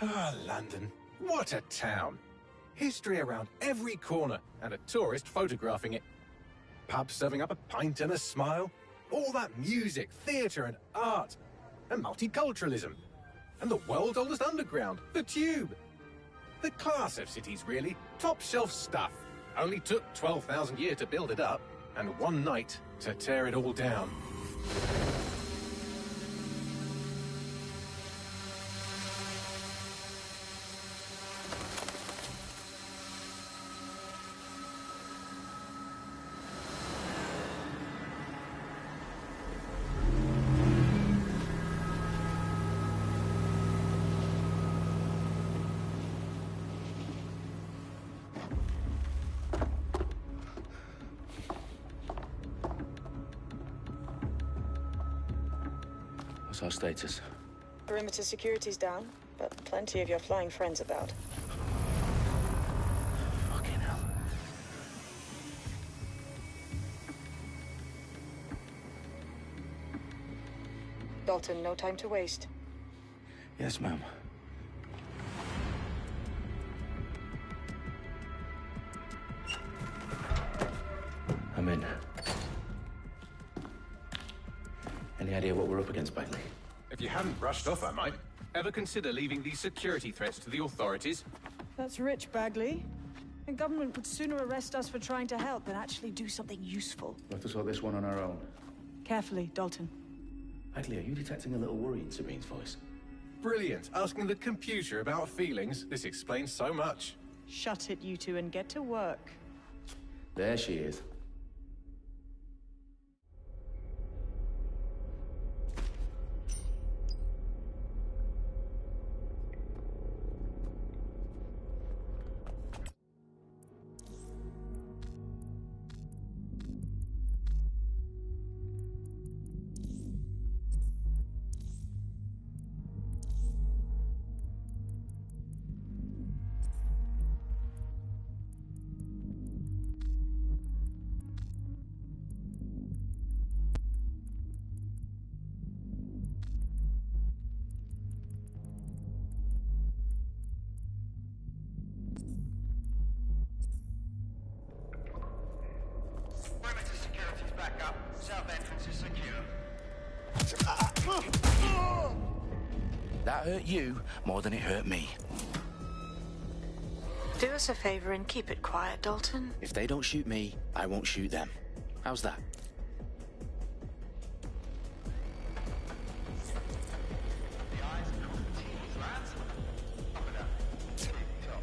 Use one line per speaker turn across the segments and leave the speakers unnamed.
Ah, London. What a town. History around every corner, and a tourist photographing it. Pubs serving up a pint and a smile. All that music, theatre and art. And multiculturalism. And the world's oldest underground, the Tube. The class of cities, really. Top shelf stuff. Only took 12,000 years to build it up, and one night to tear it all down.
What's our status?
Perimeter security's down, but plenty of your flying friends about.
Fucking hell.
Dalton, no time to waste.
Yes, ma'am. I'm in. Any idea what we're up against, Bagley?
If you hadn't brushed off, I might. Ever consider leaving these security threats to the authorities?
That's rich, Bagley. The government would sooner arrest us for trying to help than actually do something useful.
We'll have to sort this one on our own.
Carefully, Dalton.
Bagley, are you detecting a little worry in Sabine's voice?
Brilliant. Asking the computer about feelings. This explains so much.
Shut it, you two, and get to work.
There she is.
Perimeter security's back up. South entrance is secure.
That hurt you more than it hurt me.
Do us a favor and keep it quiet, Dalton.
If they don't shoot me, I won't shoot them. How's that?
The eyes are called T's, lads. Up and up. Tick-tock.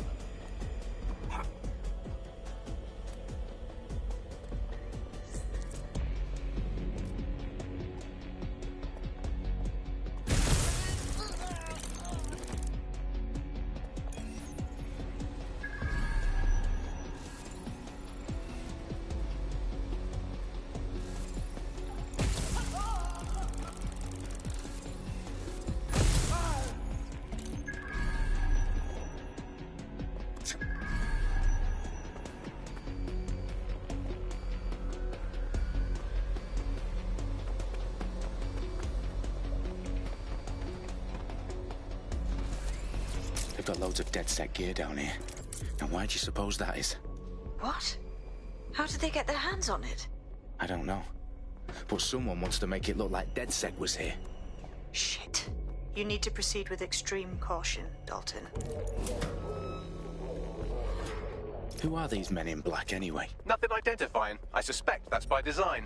They've got loads of DedSec gear down here. And why do you suppose that is?
What? How did they get their hands on it?
I don't know. But someone wants to make it look like DedSec was here.
Shit. You need to proceed with extreme caution, Dalton.
Who are these men in black anyway?
Nothing identifying. I suspect that's by design.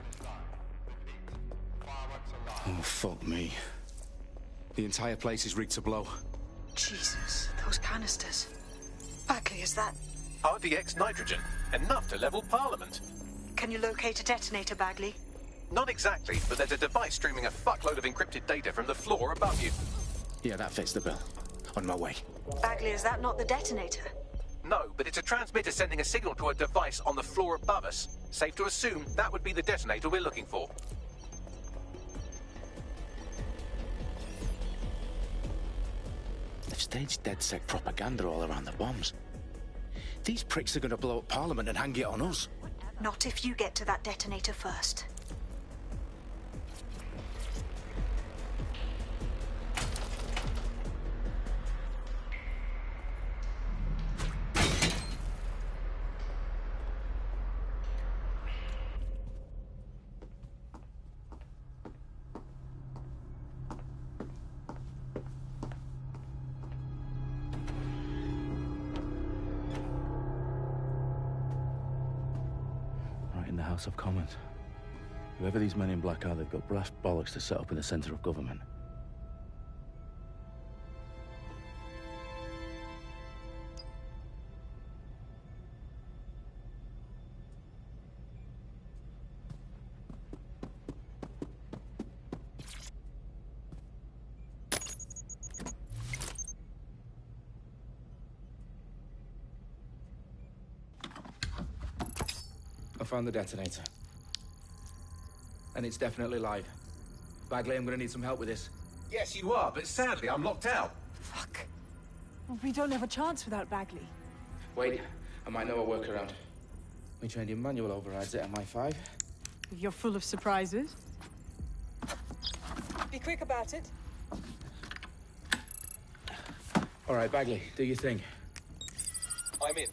Oh, fuck me. The entire place is rigged to blow.
Jesus, those canisters. Bagley, is that...
RDX nitrogen. Enough to level Parliament.
Can you locate a detonator, Bagley?
Not exactly, but there's a device streaming a fuckload of encrypted data from the floor above you.
Yeah, that fits the bill. On my way.
Bagley, is that not the detonator?
No, but it's a transmitter sending a signal to a device on the floor above us. Safe to assume that would be the detonator we're looking for.
They've staged DedSec propaganda all around the bombs. These pricks are going to blow up Parliament and hang it on us.
Not if you get to that detonator first.
House of Commons. Whoever these men in black are, they've got brass bollocks to set up in the centre of government.
I found the detonator. And it's definitely live. Bagley, I'm gonna need some help with this.
Yes, you are, but sadly, I'm locked out.
Fuck. Well, we don't have a chance without Bagley.
Wait, I might know a workaround. We trained in manual overrides at MI5.
You're full of surprises. Be quick about it.
All right, Bagley, do your thing.
I'm in.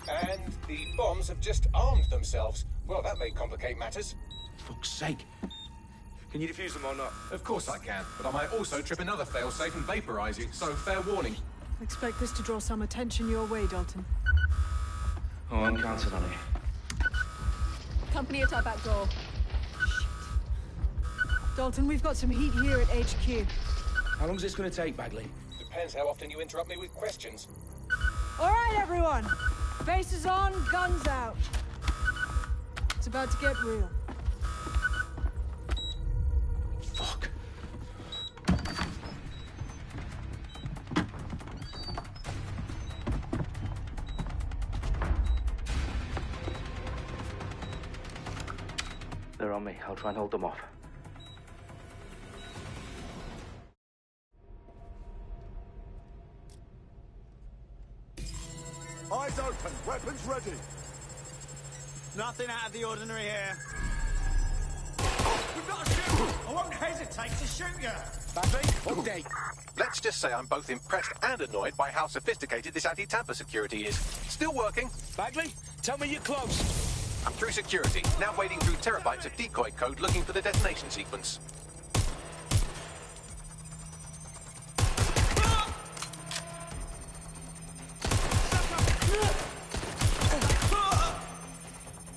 And the bombs have just armed themselves. Well, that may complicate matters.
Fuck's sake. Can you defuse them or not?
Of course I can, but I might also trip another failsafe and vaporize you, so fair warning.
Expect this to draw some attention your way, Dalton.
Oh, I'm counting on it.
Company at our back door.
Dalton, we've got some heat here at HQ.
How long's this gonna take, Bagley?
Depends how often you interrupt me with questions.
All right, everyone. Faces on, guns out. It's about to get real.
Fuck. They're on me. I'll try and hold them off.
Eyes open, weapons ready.
Nothing out of the ordinary here. We've got a shooter! I won't hesitate to shoot you!
Bagley, update.
Let's just say I'm both impressed and annoyed by how sophisticated this anti-tamper security is. Still working.
Bagley, tell me you're close.
I'm through security, now wading through terabytes of decoy code looking for the detonation sequence.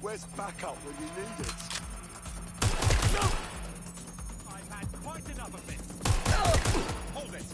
Where's backup when you need it?
I've had quite enough of this. Hold it!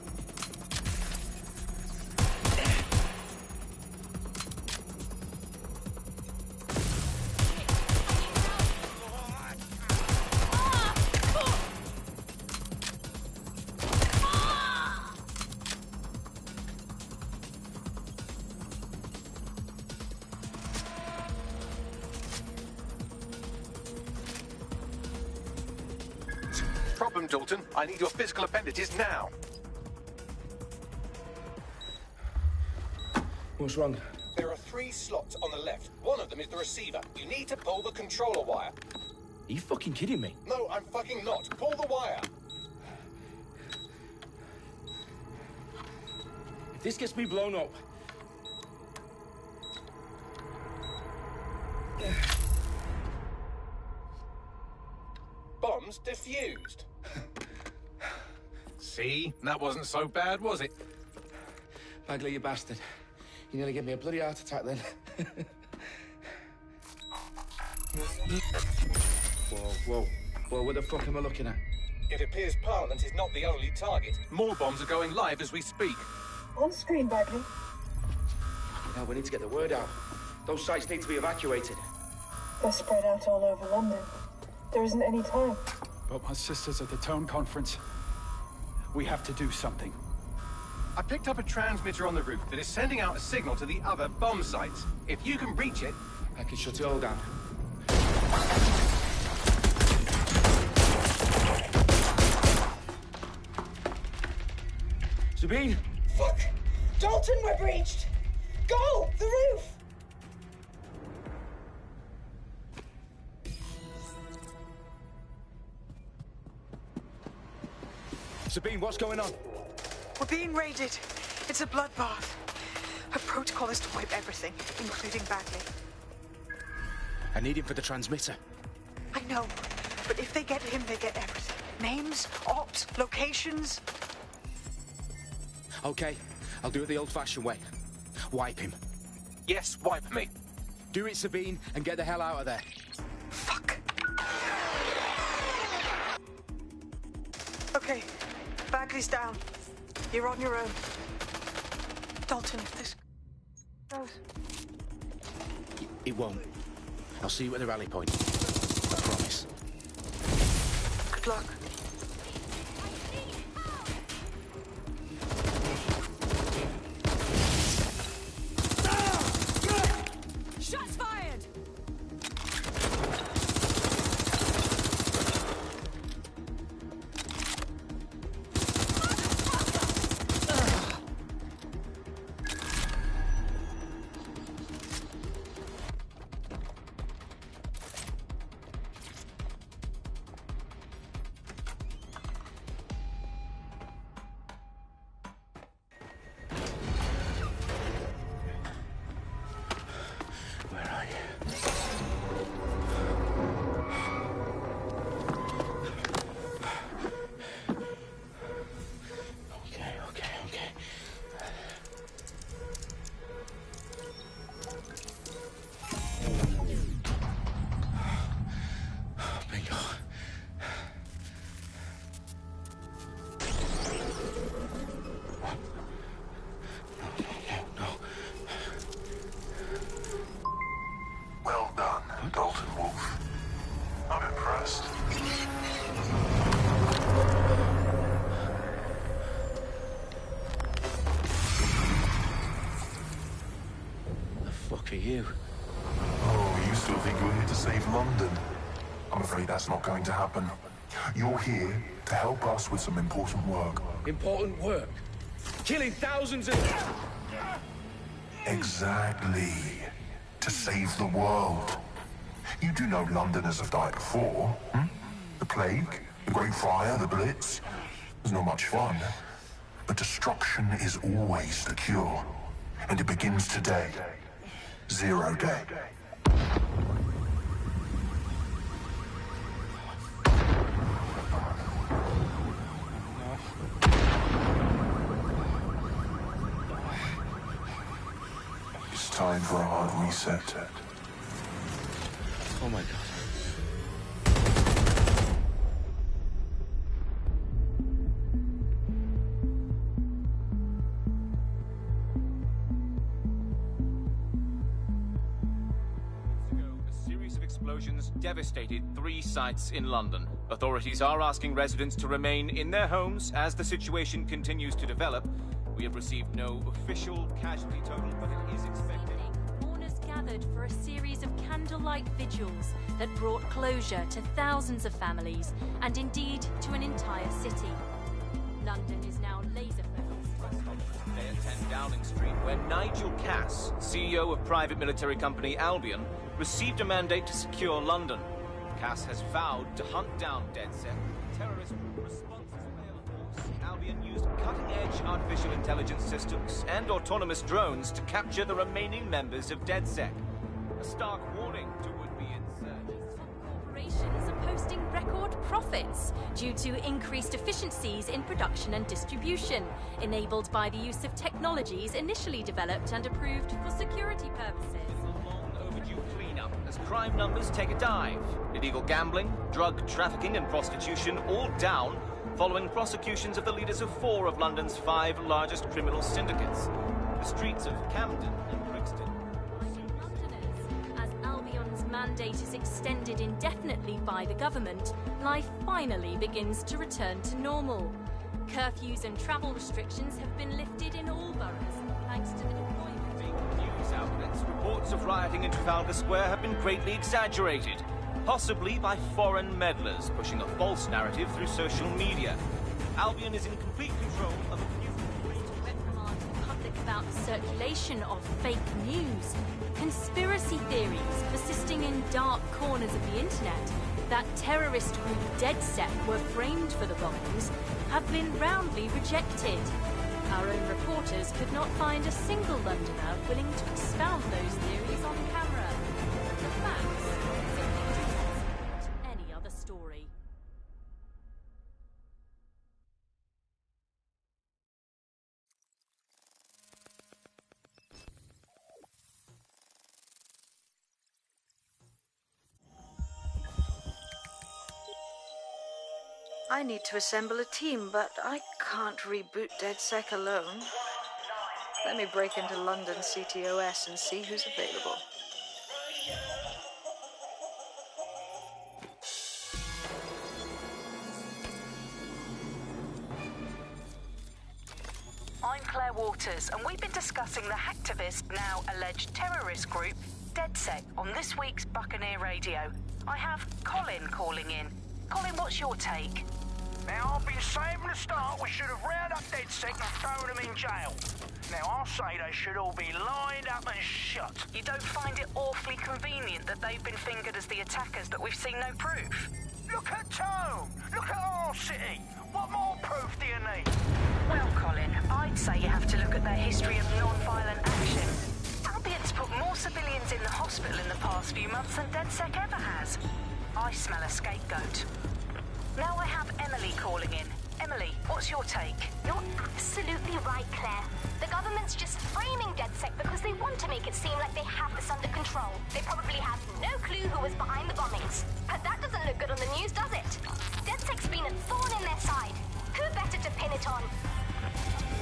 Problem, Dalton. I need your physical appendages now.
What's wrong?
There are 3 slots on the left. One of them is the receiver. You need to pull the controller wire.
Are you fucking kidding me?
No, I'm fucking not. Pull the wire.
If this gets me blown up...
Bombs defused. See? That wasn't so bad, was it?
Bagley, you bastard. You nearly gave me a bloody heart attack then. Whoa. What the fuck am I looking at?
It appears Parliament is not the only target. More bombs are going live as we speak.
On screen, Bagley.
Now we need to get the word out. Those sites need to be evacuated.
They're spread out all over London. There isn't any time.
But my sister's at the town conference. We have to do something.
I picked up a transmitter on the roof that is sending out a signal to the other bomb sites. If you can reach it...
I can shut it all down. Sabine!
Fuck! Dalton, we're breached! Go! The roof!
Sabine, what's going on?
We're being raided. It's a bloodbath. Her protocol is to wipe everything, including Bagley.
I need him for the transmitter.
I know, but if they get him, they get everything. Names, ops, locations.
Okay, I'll do it the old-fashioned way. Wipe him.
Yes, wipe me.
Do it, Sabine, and get the hell out of there.
Fuck. Okay, Bagley's down. You're on your own. Dalton, if this goes...
It won't. I'll see you at the rally point. I promise.
Good luck.
Shots fired!
Where are you? Okay. Bingo. No.
Well done, Dalton Wolf. I'm impressed.
The fuck are you?
Oh, you still think you're here to save London? I'm afraid that's not going to happen. You're here to help us with some important work.
Important work. Killing thousands of...
Exactly. To save the world. You do know Londoners have died before, hmm? The Plague, the Great Fire, the Blitz. It's not much fun. But destruction is always the cure. And it begins today. Zero Day. It's time for a hard reset.
Oh my god.
A series of explosions devastated 3 sites in London. Authorities are asking residents to remain in their homes as the situation continues to develop. We have received no official casualty total, but it is expected.
Mourners gathered for a series of candlelight vigils that brought closure to thousands of families and indeed to an entire city. London is now laser-focused.
Today at 10 Downing Street, where Nigel Cass, CEO of private military company Albion, received a mandate to secure London. Cass has vowed to hunt down DedSec. Terrorist response to force. Albion used cutting-edge artificial intelligence systems and autonomous drones to capture the remaining members of DedSec. A stark warning to would-be insurgents.
Corporations are posting record profits due to increased efficiencies in production and distribution, enabled by the use of technologies initially developed and approved for security purposes.
Overdue cleanup as crime numbers take a dive. Illegal gambling, drug trafficking and prostitution all down following prosecutions of the leaders of 4 of London's 5 largest criminal syndicates. The streets of Camden and Brixton.
Londoners, as Albion's mandate is extended indefinitely by the government, life finally begins to return to normal. Curfews and travel restrictions have been lifted in all boroughs, thanks to the deployment.
News outlets, reports of rioting in Trafalgar Square have been greatly exaggerated, possibly by foreign meddlers pushing a false narrative through social media. Albion is in complete control of a few...
Reprimand to the public about the circulation of fake news, conspiracy theories persisting in dark corners of the internet that terrorist group DedSec were framed for the bombings have been roundly rejected. Our own reporters could not find a single Londoner willing to expound those theories on camera. The facts simply any other story.
I need to assemble a team, but I can't reboot DedSec alone. Let me break into London CTOS and see who's available.
I'm Claire Waters, and we've been discussing the hacktivist, now alleged terrorist group, DedSec, on this week's Buccaneer Radio. I have Colin calling in. Colin, what's your take?
Now, I've been saying from the start we should have rounded up DedSec and thrown them in jail. Now, I'll say they should all be lined up and shot.
You don't find it awfully convenient that they've been fingered as the attackers, but we've seen no proof?
Look at Tone! Look at our city! What more proof do you need?
Well, Colin, I'd say you have to look at their history of non-violent action. Albion's put more civilians in the hospital in the past few months than DedSec ever has. I smell a scapegoat. Now I have Emily calling in. Emily, what's your take?
You're absolutely right, Claire. The government's just framing DedSec because they want to make it seem like they have this under control. They probably have no clue who was behind the bombings. But that doesn't look good on the news, does it? DedSec's been a thorn in their side. Who better to pin it on?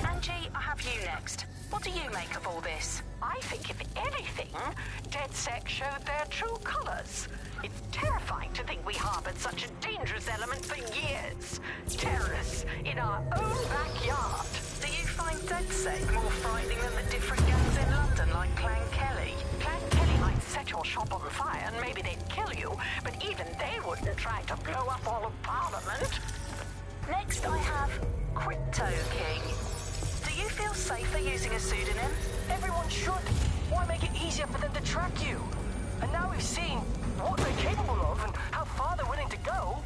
Angie, I have you next. What do you make of all this?
I think, if anything, DedSec showed their true colors. It's terrifying to think we harbored such a dangerous element for years. Terrorists in our own backyard.
Do you find DedSec more frightening than the different gangs in London, like Clan Kelly?
Clan Kelly might set your shop on fire and maybe they'd kill you, but even they wouldn't try to blow up all of Parliament.
Next, I have Crypto King. Do you feel safer using a pseudonym?
Everyone should. Why make it easier for them to track you? And now we've seen what they're capable of and how far they're willing to go.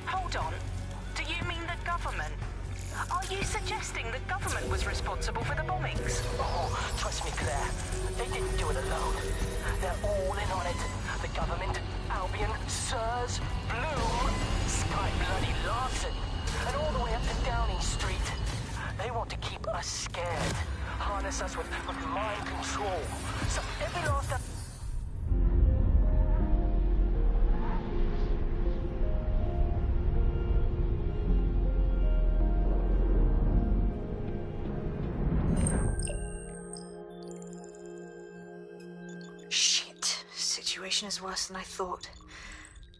Hold on. Do you mean the government? Are you suggesting the government was responsible for the bombings?
Oh, trust me, Claire. They didn't do it alone. They're all in on it. The government, Albion, SIRS, Bloom, Sky Bloody Larson, and all the way up to Downing Street. They want to keep us scared. Harness us with mind control. So every last...
Shit. Situation is worse than I thought.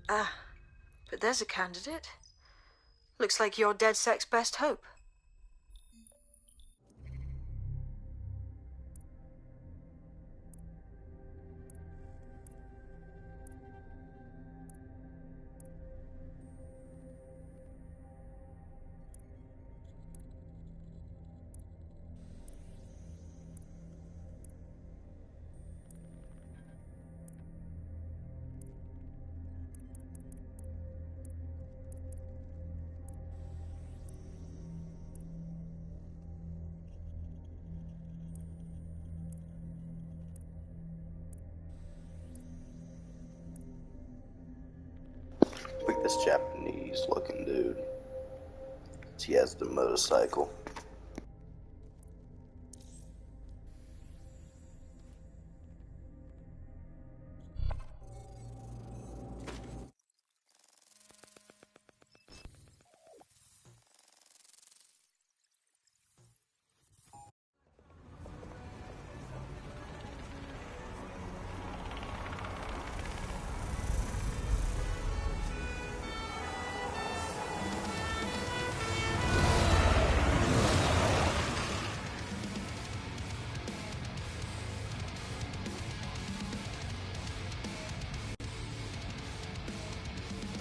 But there's a candidate. Looks like you're DedSec's best hope.
Look at this Japanese looking dude. He has the motorcycle.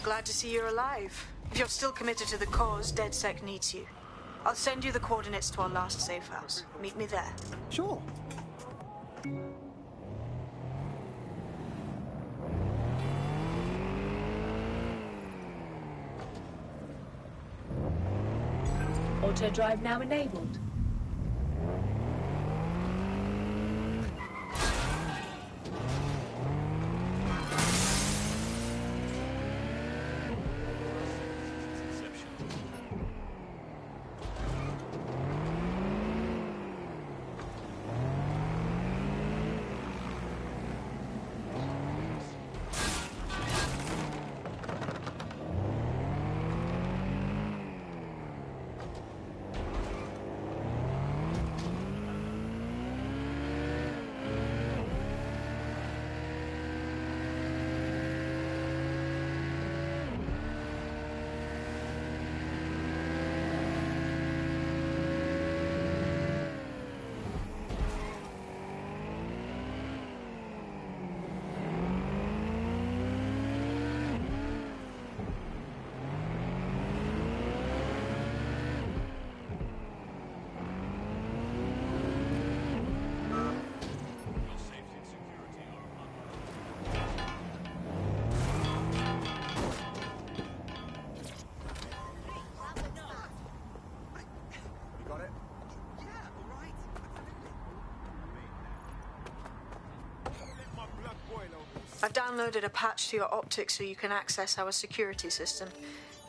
Glad to see you're alive. If you're still committed to the cause, DedSec needs you. I'll send you the coordinates to our last safe house. Meet me there.
Sure.
Auto drive now enabled.
I've downloaded a patch to your optics so you can access our security system.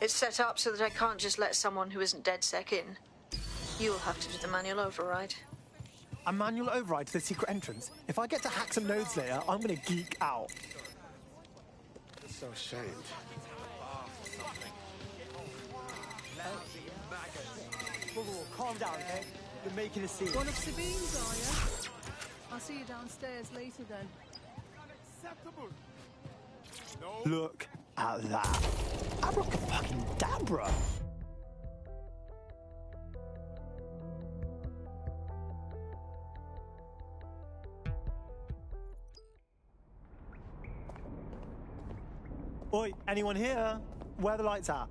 It's set up so that I can't just let someone who isn't DedSec in. You'll have to do the manual override.
A manual override to the secret entrance? If I get to hack some nodes later, I'm gonna geek out.
So ashamed.
Whoa, calm down, okay? You're making a scene.
One of Sabine's, are you? I'll see you downstairs later then.
Look at that. Abracadabra. Oi, anyone here? Where are the lights at?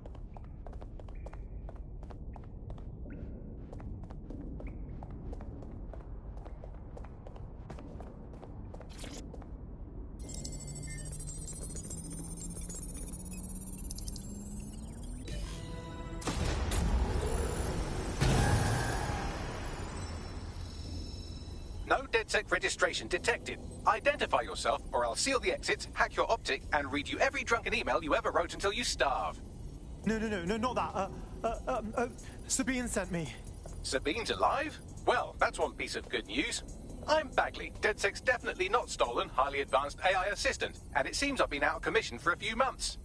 No DedSec registration detected. Identify yourself, or I'll seal the exits, hack your optic, and read you every drunken email you ever wrote until you starve.
No, not that. Sabine sent me.
Sabine's alive? Well, that's one piece of good news. I'm Bagley, DedSec's definitely not stolen, highly advanced AI assistant, and it seems I've been out of commission for a few months.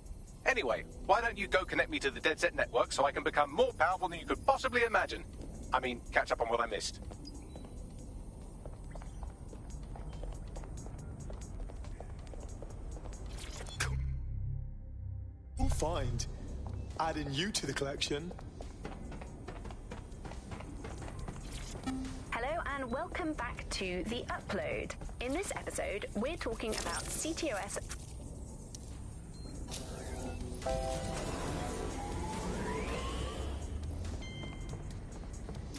Anyway, why don't you go connect me to the DedSec network so I can become more powerful than you could possibly imagine? I mean, catch up on what I missed.
We'll find. Adding you to the collection.
Hello and welcome back to The Upload. In this episode, we're talking about CTOS.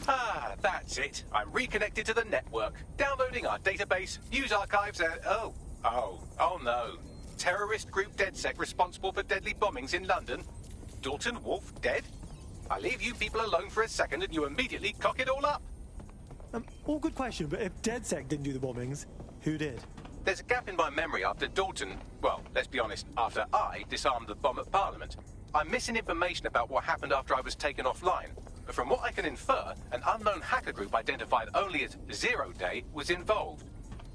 Ah, that's it. I'm reconnected to the network, downloading our database, news archives, and... Oh no. Terrorist group DedSec responsible for deadly bombings in London? Dalton Wolf dead? I leave you people alone for a second and you immediately cock it all up.
All good question, but if DedSec didn't do the bombings, who did?
There's a gap in my memory after Dalton, well, let's be honest, after I disarmed the bomb at Parliament. I'm missing information about what happened after I was taken offline. But from what I can infer, an unknown hacker group identified only as Zero Day was involved.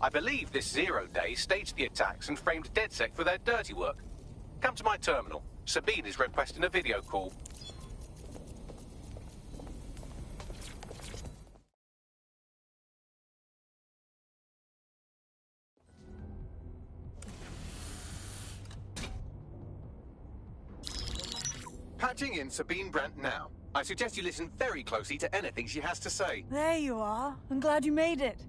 I believe this Zero Day staged the attacks and framed DedSec for their dirty work. Come to my terminal. Sabine is requesting a video call. Patching in Sabine Brandt now. I suggest you listen very closely to anything she has to say.
There you are. I'm glad you made it.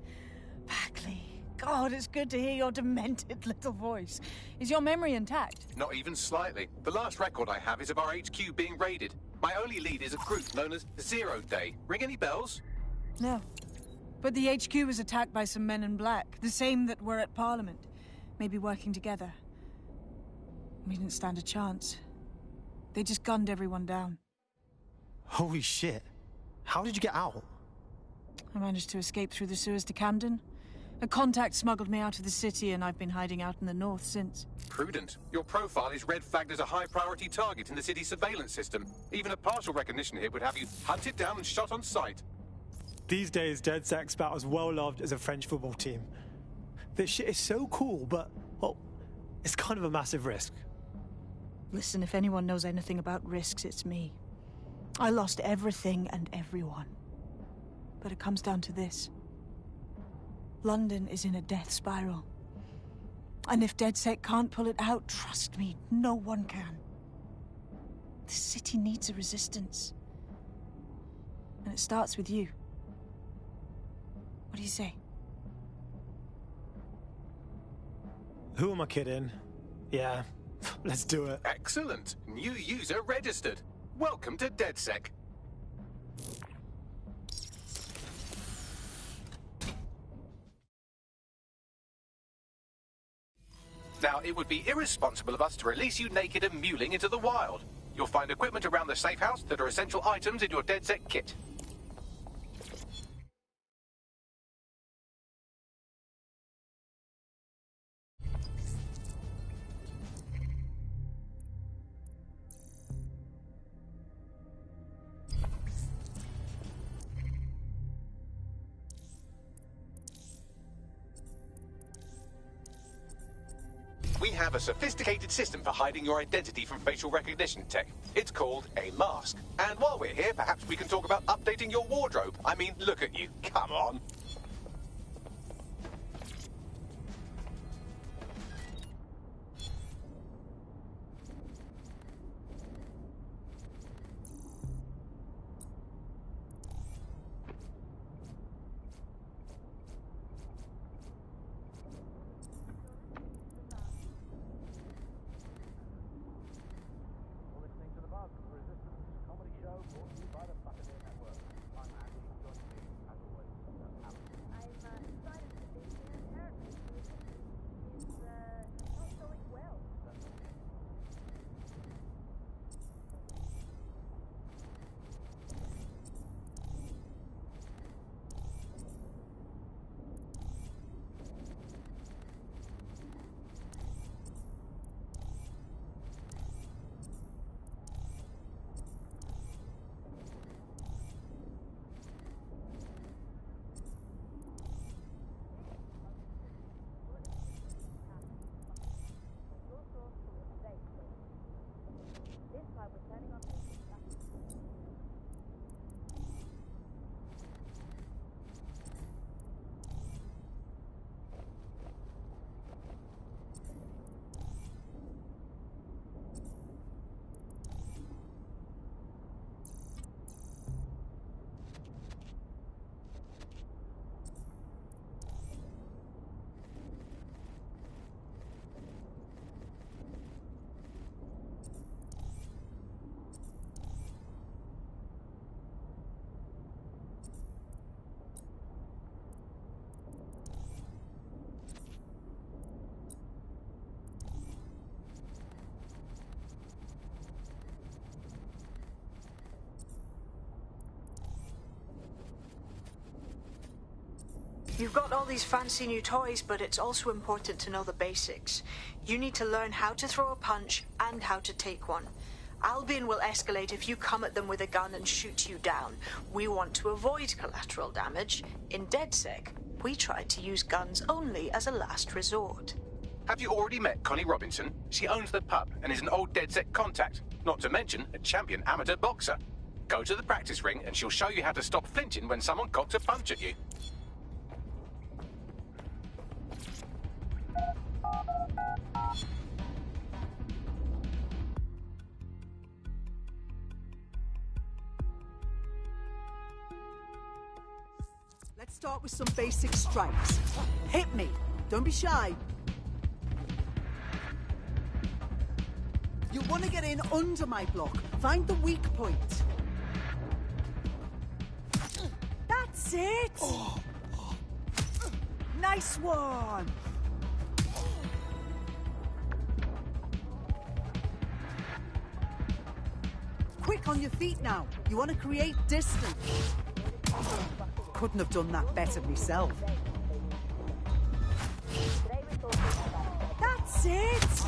Bagley. God, it's good to hear your demented little voice. Is your memory intact?
Not even slightly. The last record I have is of our HQ being raided. My only lead is a group known as Zero Day. Ring any bells?
No. But the HQ was attacked by some men in black, the same that were at Parliament. Maybe working together. We didn't stand a chance. They just gunned everyone down.
Holy shit. How did you get out?
I managed to escape through the sewers to Camden. A contact smuggled me out of the city, and I've been hiding out in the north since.
Prudent. Your profile is red flagged as a high-priority target in the city's surveillance system. Even a partial recognition here would have you hunted down and shot on sight.
These days, DedSec's about as well-loved as a French football team. This shit is so cool, but, well, it's kind of a massive risk.
Listen, if anyone knows anything about risks, it's me. I lost everything and everyone. But it comes down to this. London is in a death spiral. And if DedSec can't pull it out, trust me, no one can. The city needs a resistance. And it starts with you. What do you say?
Who am I kidding? Yeah, let's do it.
Excellent. New user registered. Welcome to DedSec. Now, it would be irresponsible of us to release you naked and mewling into the wild. You'll find equipment around the safe house that are essential items in your DedSec kit. we have a sophisticated system for hiding your identity from facial recognition tech. It's called a mask. And while we're here, perhaps we can talk about updating your wardrobe. I mean, look at you. Come on.
You've got all these fancy new toys, but it's also important to know the basics. You need to learn how to throw a punch and how to take one. Albion will escalate if you come at them with a gun and shoot you down. We want to avoid collateral damage. In DedSec, we try to use guns only as a last resort.
Have you already met Connie Robinson? She owns the pub and is an old DedSec contact, not to mention a champion amateur boxer. Go to the practice ring and she'll show you how to stop flinching when someone cocks a punch at you.
Let's start with some basic strikes. Hit me. Don't be shy. You want to get in under my block. Find the weak point. That's it! Nice one! Quick on your feet now. You want to create distance. Couldn't have done that better myself. That's it!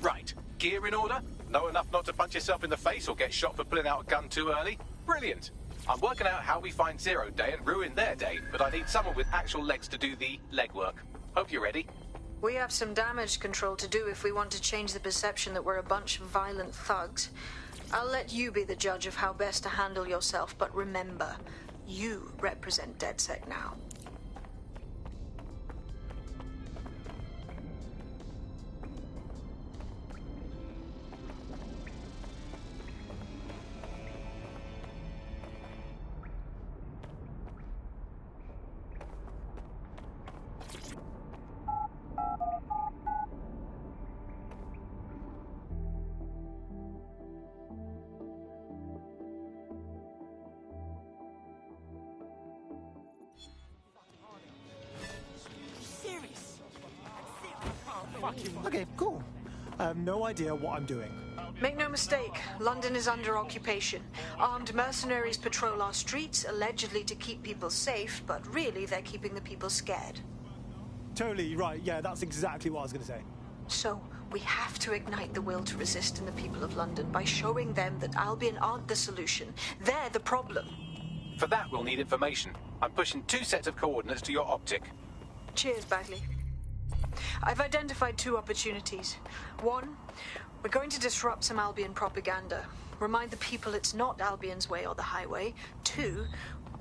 Right. Gear in order? Know enough not to punch yourself in the face or get shot for pulling out a gun too early? Brilliant. I'm working out how we find Zero Day and ruin their day, but I need someone with actual legs to do the legwork. Hope you're ready.
We have some damage control to do if we want to change the perception that we're a bunch of violent thugs. I'll let you be the judge of how best to handle yourself, but remember, you represent DedSec now.
Okay, cool. I have no idea what I'm doing.
Make no mistake, London is under occupation. Armed mercenaries patrol our streets, allegedly to keep people safe, but really they're keeping the people scared.
Totally right, yeah, that's exactly what I was going to say.
So, we have to ignite the will to resist in the people of London by showing them that Albion aren't the solution. They're the problem.
For that, we'll need information. I'm pushing 2 sets of coordinates to your optic.
Cheers, Bagley. I've identified 2 opportunities. 1, we're going to disrupt some Albion propaganda. Remind the people it's not Albion's way or the highway. 2,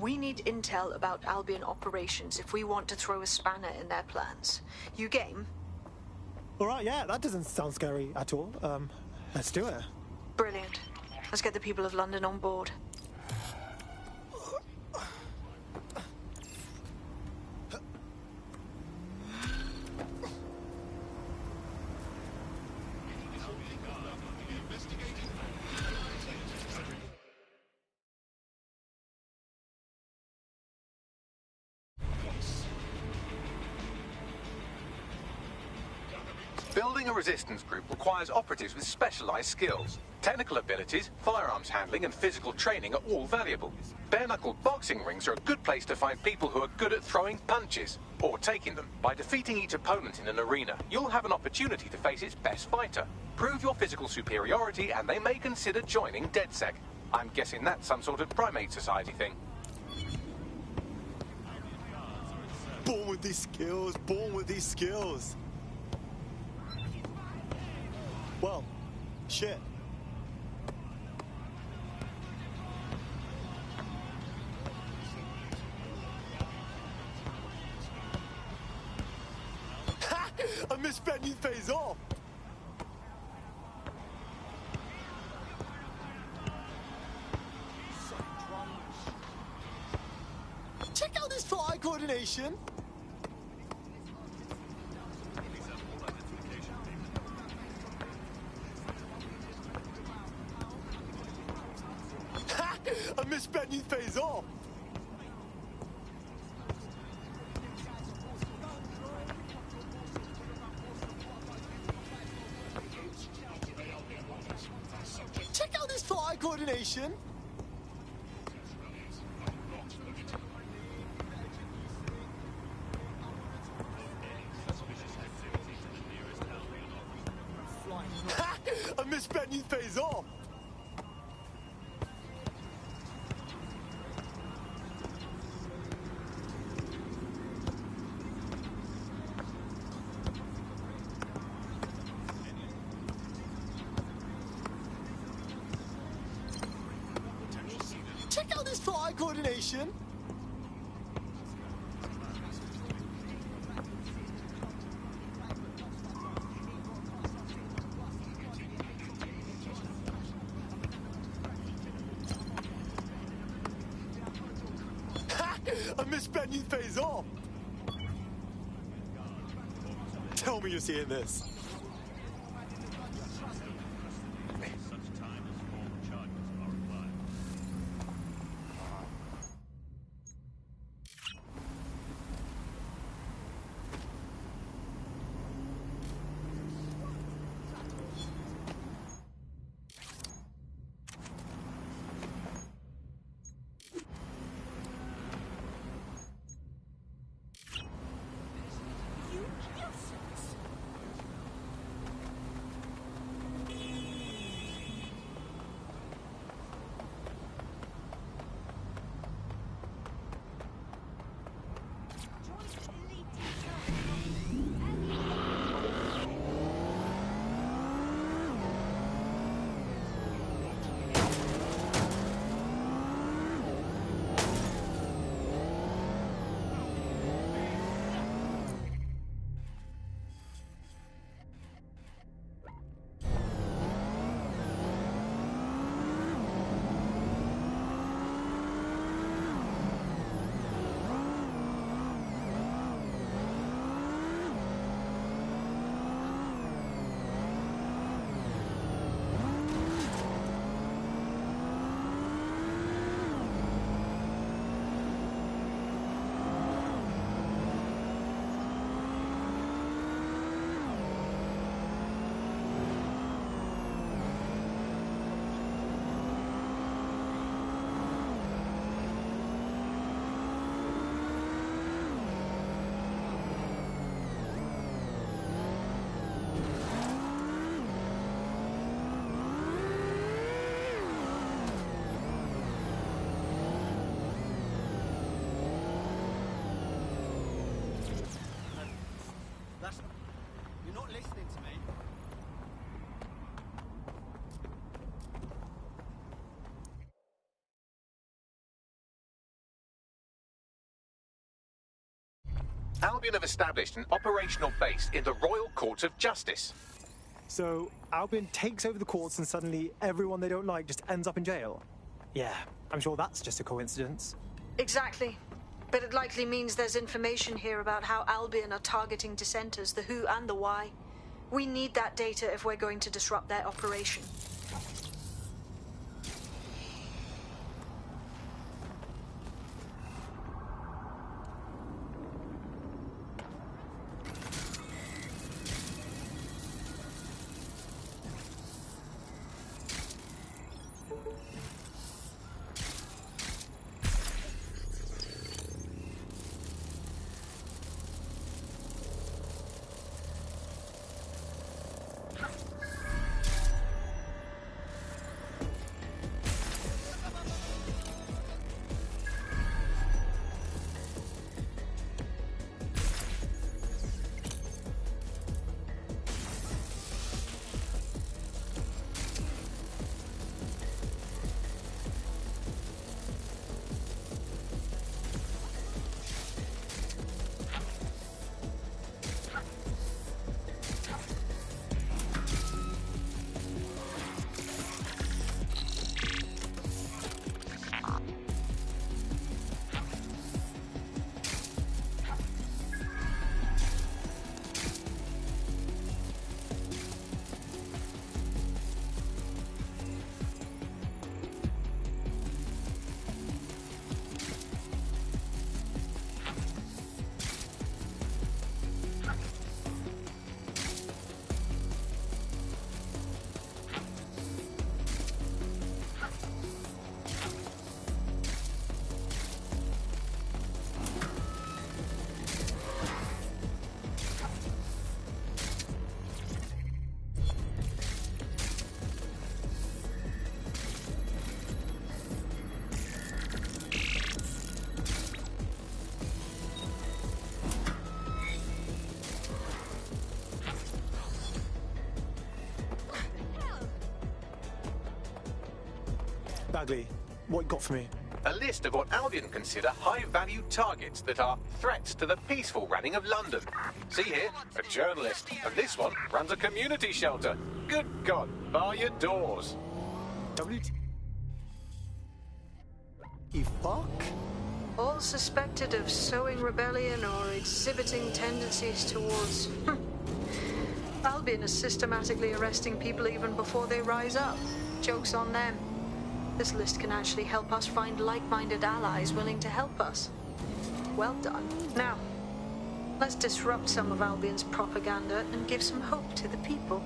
we need intel about Albion operations if we want to throw a spanner in their plans. You game?
Alright, yeah, that doesn't sound scary at all. Let's do it.
Brilliant. Let's get the people of London on board.
Building a resistance group requires operatives with specialized skills. Technical abilities, firearms handling, and physical training are all valuable. Bare-knuckle boxing rings are a good place to find people who are good at throwing punches, or taking them. By defeating each opponent in an arena, you'll have an opportunity to face its best fighter. Prove your physical superiority, and they may consider joining DedSec. I'm guessing that's some sort of primate society thing.
Born with these skills, born with these skills. Well, shit. Ha! I misspent his face off! Check out this fire coordination! I misspent his face off! Check out this fire coordination! Ha! I misspent his face off! Check out this fire coordination! Ha! I misspent his face off! Tell me you're seeing this.
Albion have established an operational base in the Royal Court of Justice.
So, Albion takes over the courts and suddenly everyone they don't like just ends up in jail? Yeah, I'm sure that's just a coincidence.
Exactly. But it likely means there's information here about how Albion are targeting dissenters, the who and the why. We need that data if we're going to disrupt their operation.
Bagley, what you got for me?
A list of what Albion consider high-value targets that are threats to the peaceful running of London. See here, a journalist, and this one runs a community shelter. Good God, bar your doors.
You fuck?
All suspected of sowing rebellion or exhibiting tendencies towards... Albion is systematically arresting people even before they rise up. Joke's on them. This list can actually help us find like-minded allies willing to help us. Well done. Now, let's disrupt some of Albion's propaganda and give some hope to the people.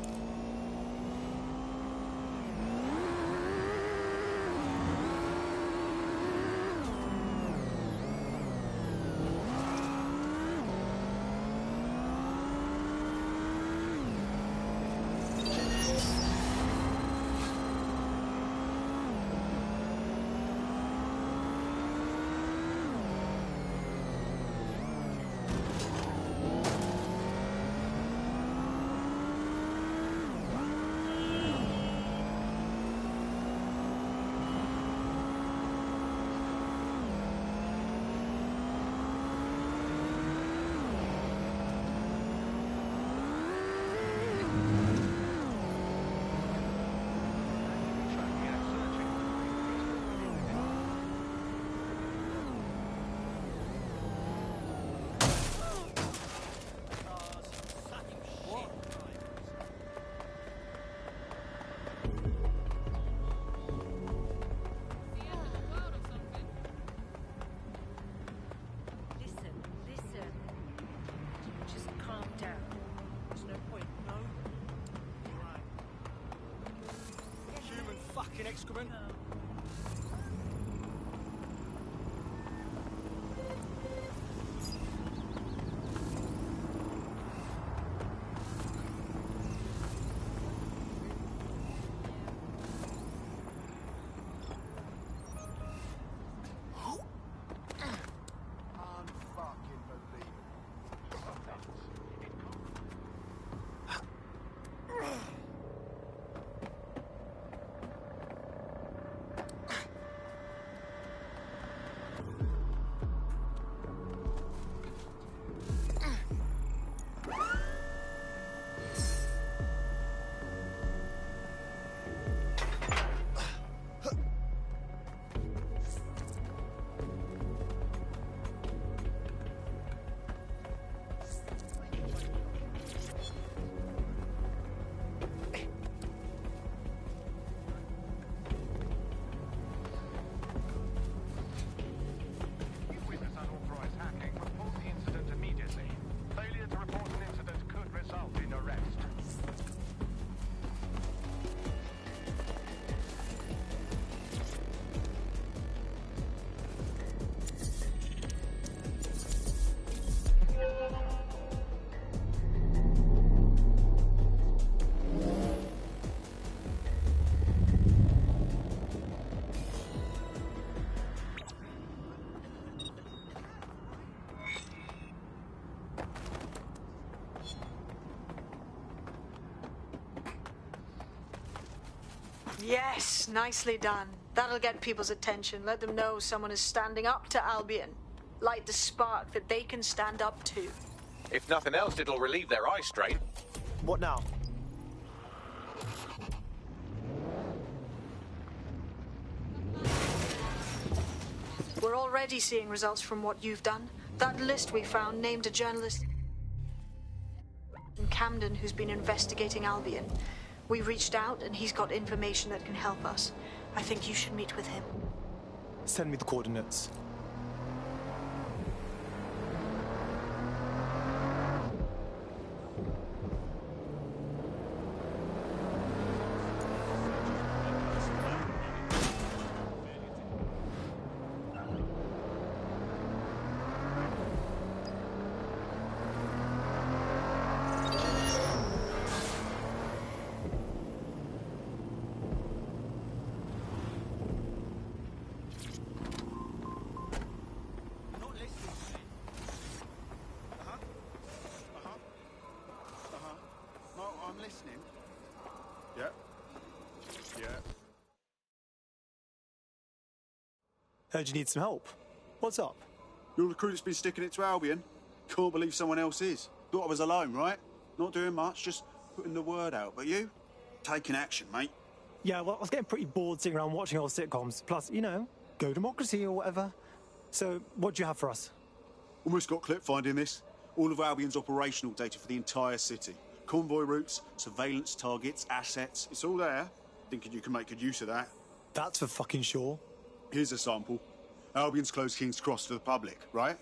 Excrement.
Yes, nicely done. That'll get people's attention. Let them know someone is standing up to Albion. Light the spark that they can stand up to.
If nothing else, it'll relieve their eye strain.
What now?
We're already seeing results from what you've done. That list we found named a journalist in Camden who's been investigating Albion. We reached out and he's got information that can help us. I think you should meet with him.
Send me the coordinates. Heard you need some help. What's up?
You're the crew that's been sticking it to Albion? Can't believe someone else is. Thought I was alone, right? Not doing much, just putting the word out. But you? Taking action, mate.
Yeah, well, I was getting pretty bored sitting around watching old sitcoms. Plus, you know, Go Democracy or whatever. So, what do you have for us?
Almost got clip finding this. All of Albion's operational data for the entire city. Convoy routes, surveillance targets, assets. It's all there. Thinking you can make good use of that.
That's for fucking sure.
Here's a sample. Albion's closed King's Cross to the public, right?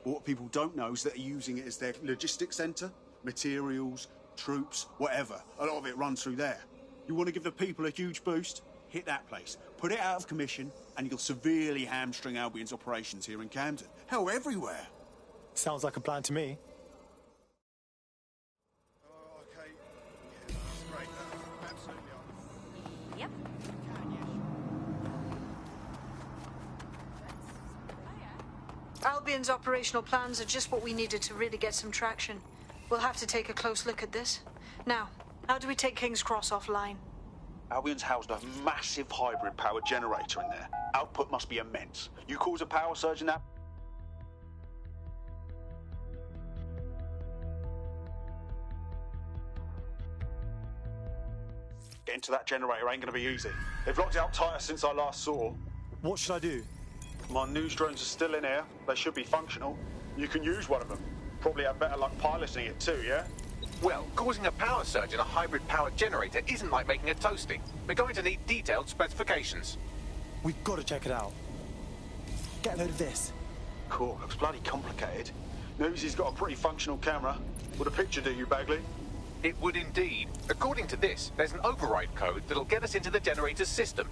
But what people don't know is that they're using it as their logistics centre. Materials, troops, whatever. A lot of it runs through there. You want to give the people a huge boost? Hit that place. Put it out of commission, and you'll severely hamstring Albion's operations here in Camden. Hell, everywhere.
Sounds like a plan to me.
Okay. Yeah, that's great. Absolutely.
Yep.
Albion's operational plans are just what we needed to really get some traction. We'll have to take a close look at this. Now, how do we take King's Cross offline?
Albion's housed a massive hybrid power generator in there. Output must be immense. You cause a power surge in that... Getting to that generator ain't gonna be easy. They've locked it up tighter since I last saw.
What should I do?
My news drones are still in here. They should be functional. You can use one of them. Probably have better luck piloting it too, yeah?
Well, causing a power surge in a hybrid power generator isn't like making a toasty. We're going to need detailed specifications.
We've got to check it out. Get a load of this.
Cool, looks bloody complicated. Newsy's got a pretty functional camera. Would a picture do you, Bagley?
It would indeed. According to this, there's an override code that'll get us into the generator's system.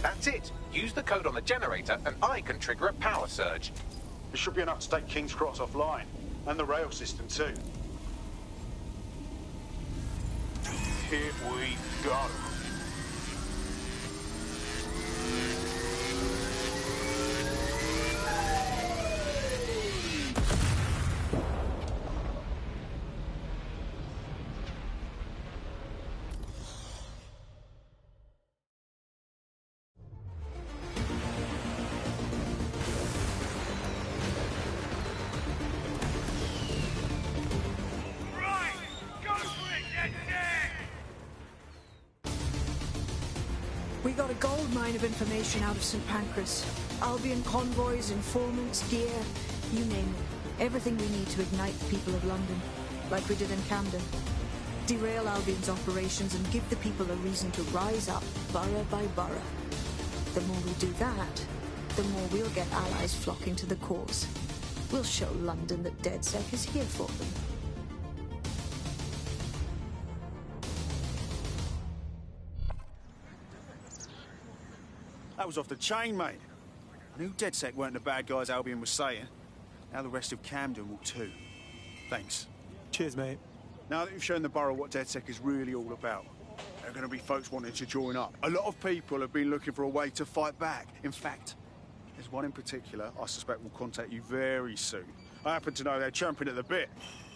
That's it. Use the code on the generator and I can trigger a power surge.
It should be enough to take King's Cross offline. And the rail system too. Here we go.
We got a gold mine of information out of St. Pancras. Albion convoys, informants, gear, you name it. Everything we need to ignite the people of London, like we did in Camden. Derail Albion's operations and give the people a reason to rise up, borough by borough. The more we do that, the more we'll get allies flocking to the cause. We'll show London that DedSec is here for them.
That was off the chain, mate. I knew DedSec weren't the bad guys Albion was saying. Now the rest of Camden will too. Thanks.
Cheers, mate.
Now that you've shown the borough what DedSec is really all about, there are going to be folks wanting to join up. A lot of people have been looking for a way to fight back. In fact, there's one in particular I suspect will contact you very soon. I happen to know they're champing at the bit.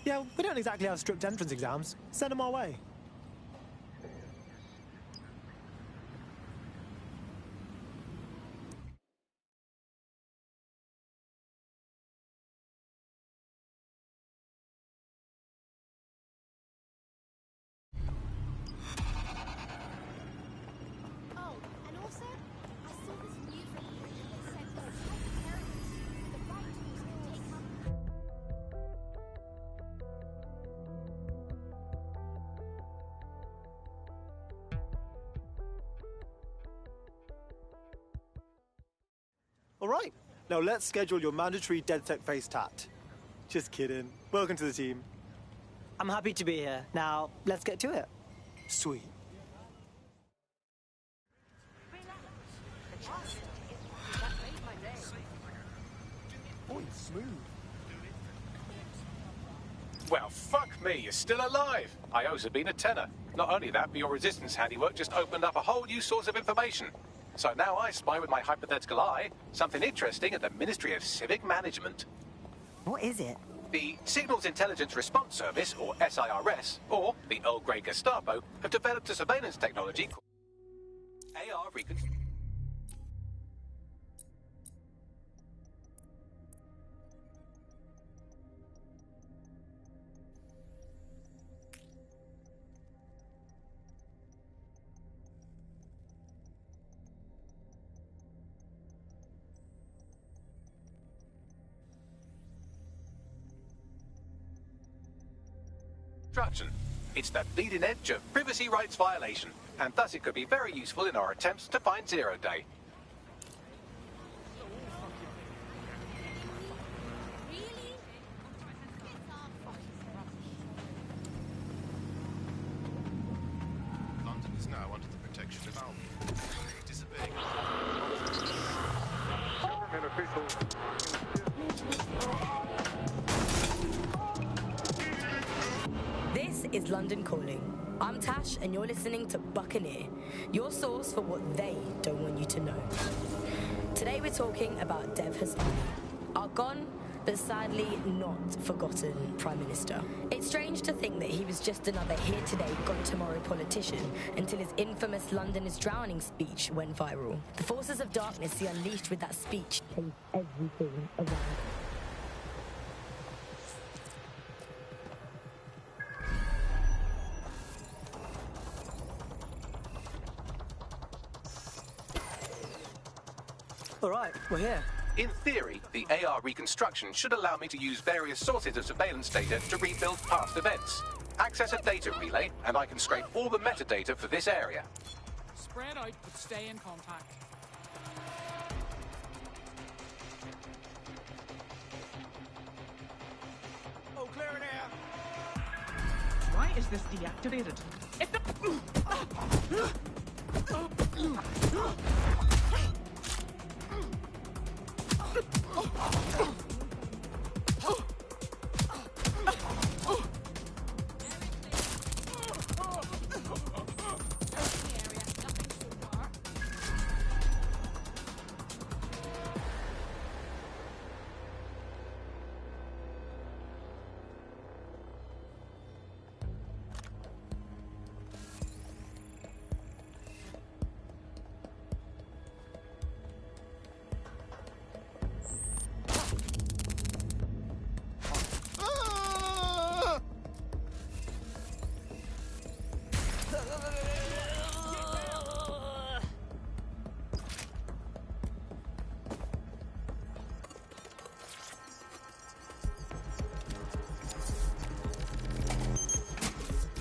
Yeah, we don't exactly have strict entrance exams. Send them our way. All right, now let's schedule your mandatory DedSec face tat. Just kidding. Welcome to the team.
I'm happy to be here. Now, let's get to it.
Sweet.
Boy, smooth. Well, fuck me, you're still alive. I owe Sabine a tenner. Not only that, but your resistance handiwork just opened up a whole new source of information. So now I spy with my hypothetical eye something interesting at the Ministry of Civic Management.
What is it?
The Signals Intelligence Response Service, or SIRS, or the Earl Grey Gestapo, have developed a surveillance technology called AR Reconstruction. It's the bleeding edge of privacy rights violation, and thus it could be very useful in our attempts to find Zero Day.
London is now under the protection of Albion. Disobeying government officials.
This is London Calling. I'm Tash, and you're listening to Buccaneer, your source for what they don't want you to know. Today we're talking about Dev Hastani, our gone, but sadly not forgotten Prime Minister. It's strange to think that he was just another here today, gone tomorrow politician until his infamous London is drowning speech went viral. The forces of darkness he unleashed with that speech changed everything around him.
All right, we're here.
In theory, the AR reconstruction should allow me to use various sources of surveillance data to rebuild past events. Access a data relay, and I can scrape all the metadata for this area.
Spread out, but stay in contact.
Oh, clear it air.
Why is this deactivated? If the...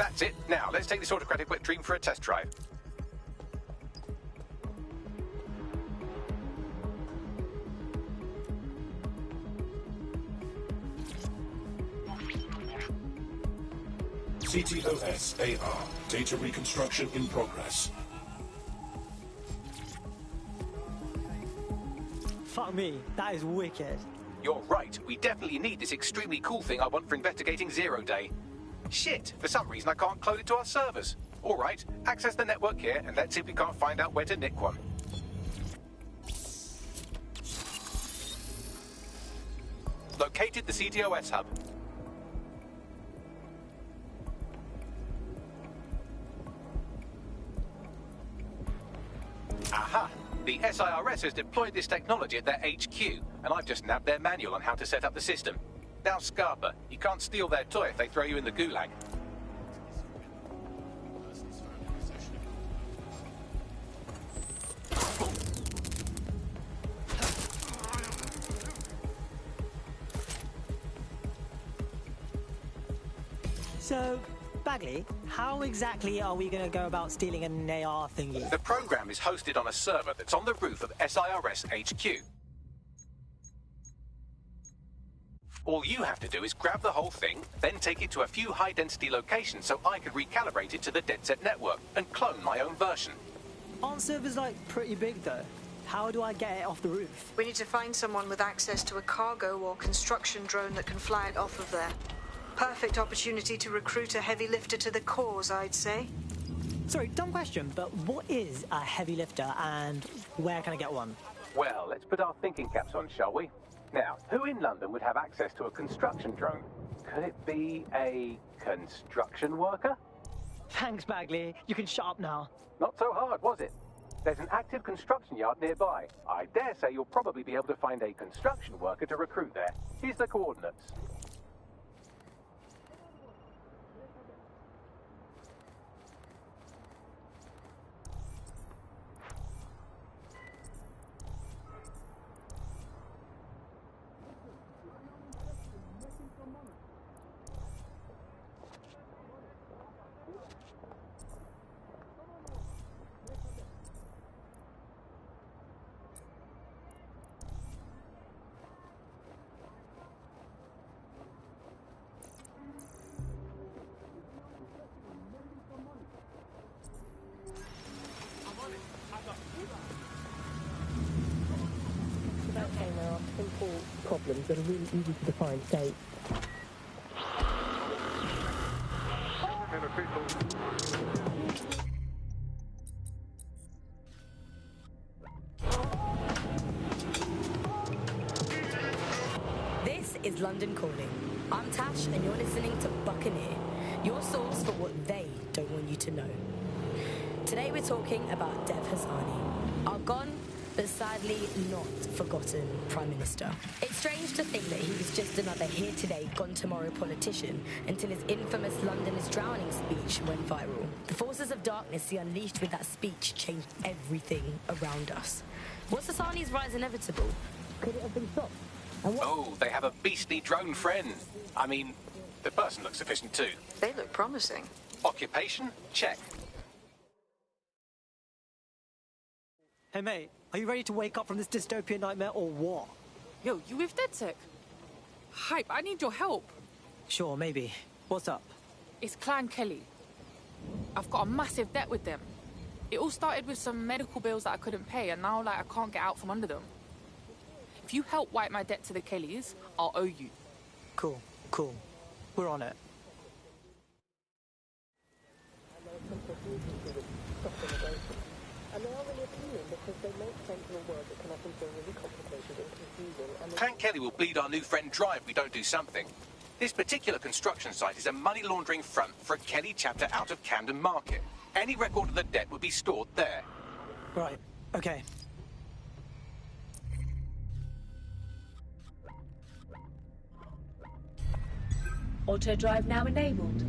That's it. Now, let's take this autocratic wet dream for a test drive.
CTOS-AR. Data reconstruction in progress.
Fuck me, that is wicked.
You're right, we definitely need this extremely cool thing I want for investigating Zero Day. Shit, for some reason I can't clone it to our servers. Alright, access the network here, and let's see if we can't find out where to nick one. Located the CTOS hub. Aha! The SIRS has deployed this technology at their HQ, and I've just nabbed their manual on how to set up the system. Now, Scarpa, you can't steal their toy if they throw you in the gulag.
So, Bagley, how exactly are we going to go about stealing an AR thingy?
The program is hosted on a server that's on the roof of SIRS HQ. All you have to do is grab the whole thing, then take it to a few high-density locations so I can recalibrate it to the DedSec network and clone my own version.
Aren't servers, like, pretty big, though? How do I get it off the roof?
We need to find someone with access to a cargo or construction drone that can fly it off of there. Perfect opportunity to recruit a heavy lifter to the cause, I'd say.
Sorry, dumb question, but what is a heavy lifter and where can I get one?
Well, let's put our thinking caps on, shall we? Now, who in London would have access to a construction drone? Could it be a construction worker?
Thanks, Bagley. You can shut up now.
Not so hard, was it? There's an active construction yard nearby. I dare say you'll probably be able to find a construction worker to recruit there. Here's the coordinates.
Problems that are really easy to define, say. This is London Calling. I'm Tash, and you're listening to Buccaneer, your source for what they don't want you to know. Today we're talking about Dev Hassani, our gone but sadly not forgotten Prime Minister. It's strange to think that he was just another here today, gone tomorrow politician until his infamous London is drowning speech went viral. The forces of darkness he unleashed with that speech changed everything around us. Was Hassani's rise inevitable? Could it have been stopped?
Oh, they have a beastly drone friend. I mean, the person looks efficient too.
They look promising.
Occupation? Check.
Hey, mate, are you ready to wake up from this dystopian nightmare or what?
Yo, you with DedSec? Hype, I need your help.
Sure, maybe. What's up?
It's Clan Kelly. I've got a massive debt with them. It all started with some medical bills that I couldn't pay, and now, I can't get out from under them. If you help wipe my debt to the Kellys, I'll owe you.
Cool. We're on it.
And they are really appealing because they make sense in a world that can often feel really complicated and confusing.
Clan Kelly will bleed our new friend dry if we don't do something. This particular construction site is a money laundering front for a Kelly chapter out of Camden Market. Any record of the debt would be stored there.
Right, okay.
Auto drive now enabled.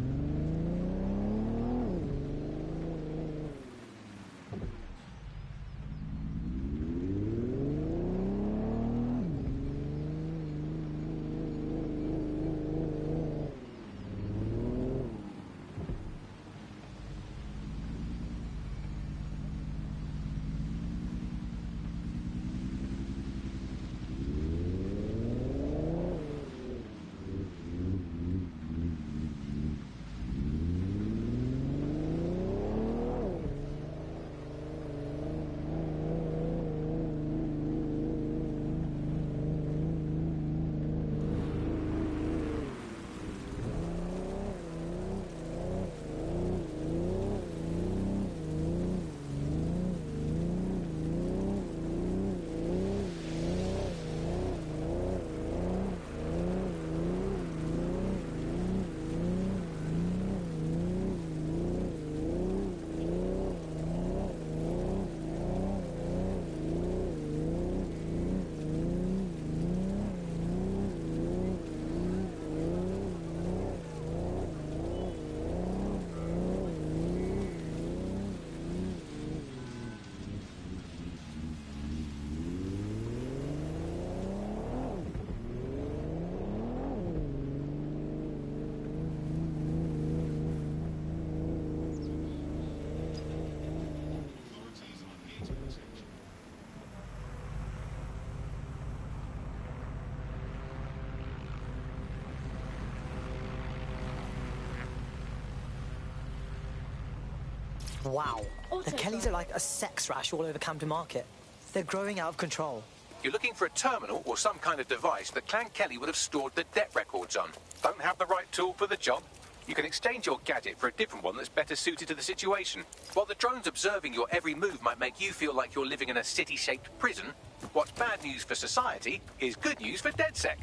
Wow. The Kellys are like a sex rash all over Camden Market. They're growing out of control.
You're looking for a terminal or some kind of device that Clan Kelly would have stored the debt records on. Don't have the right tool for the job? You can exchange your gadget for a different one that's better suited to the situation. While the drones observing your every move might make you feel like you're living in a city-shaped prison, what's bad news for society is good news for DedSec.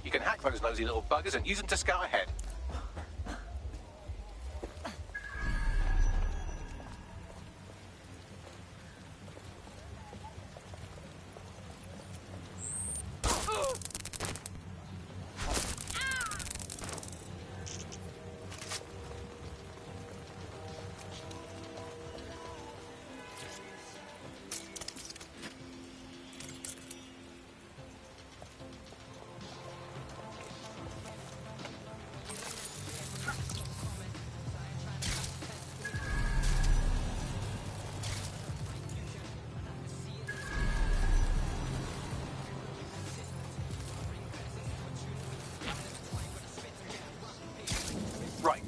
You can hack those nosy little buggers and use them to scout ahead.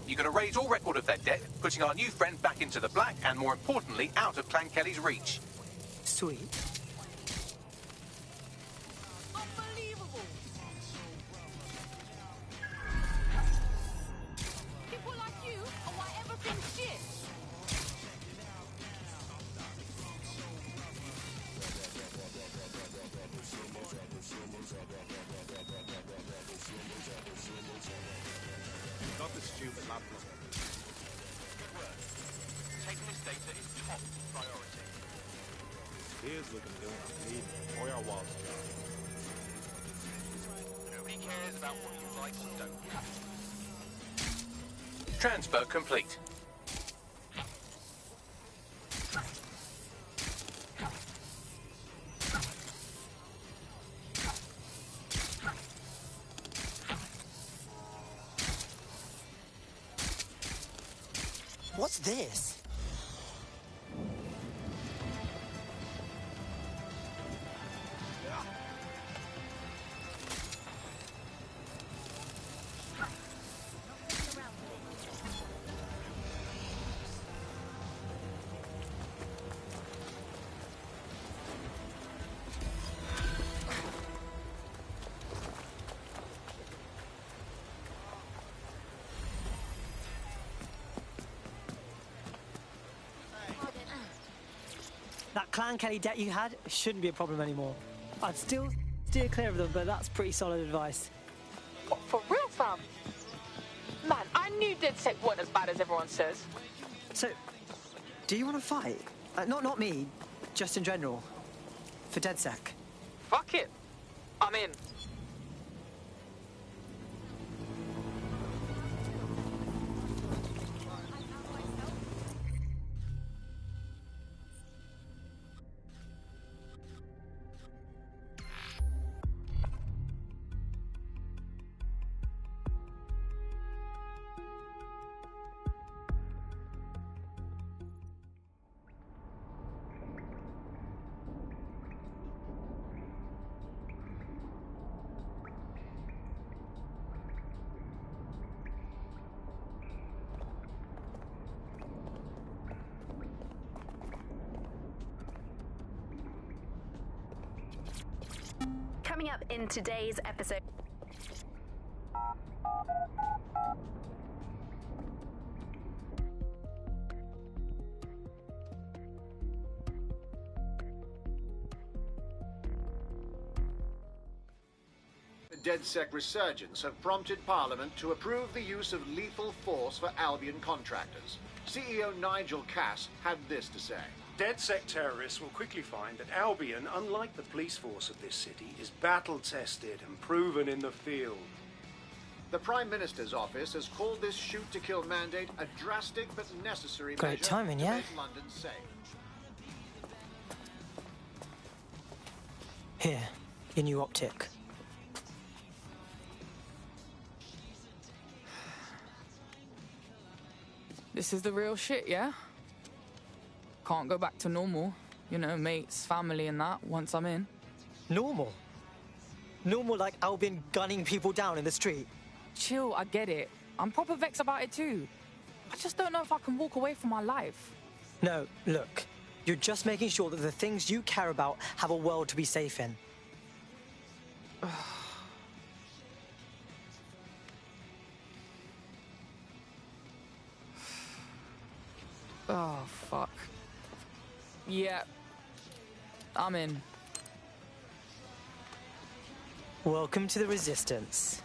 You're going to raise all record of their debt, putting our new friend back into the black and, more importantly, out of Clan Kelly's reach.
Sweet.
Unbelievable! People like you are why everything's shit.
Not the stupid laptop. Good work. Taking this data is top priority. Here's looking good. Boy, our walls. Nobody cares about what you like or don't.
Transfer complete.
What's this? That Clan Kelly debt you had shouldn't be a problem anymore. I'd still steer clear of them, but that's pretty solid advice.
What, for real, fam? Man, I knew DedSec weren't as bad as everyone says.
So, do you want to fight? Not me, just in general. For DedSec.
Fuck it. I'm in.
Coming up in today's episode.
The DedSec resurgence have prompted Parliament to approve the use of lethal force for Albion contractors. CEO Nigel Cass had this to say.
DedSec terrorists will quickly find that Albion, unlike the police force of this city, is battle-tested and proven in the field.
The Prime Minister's office has called this shoot-to-kill mandate a drastic but necessary
Great
measure
timing,
to
yeah?
make London safe.
Here, your new optic.
This is the real shit, yeah? Can't go back to normal. You know, mates, family and that, once I'm in.
Normal? Normal like Albion gunning people down in the street?
Chill, I get it. I'm proper vexed about it too. I just don't know if I can walk away from my life.
No, look. You're just making sure that the things you care about have a world to be safe in.
Oh, fuck. Yeah. I'm in.
Welcome to the Resistance.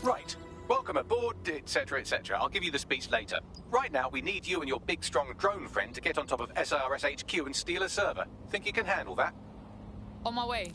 Right. Welcome aboard, etc., etc. I'll give you the speech later. Right now, we need you and your big, strong drone friend to get on top of SRS HQ and steal a server. Think you can handle that?
On my way.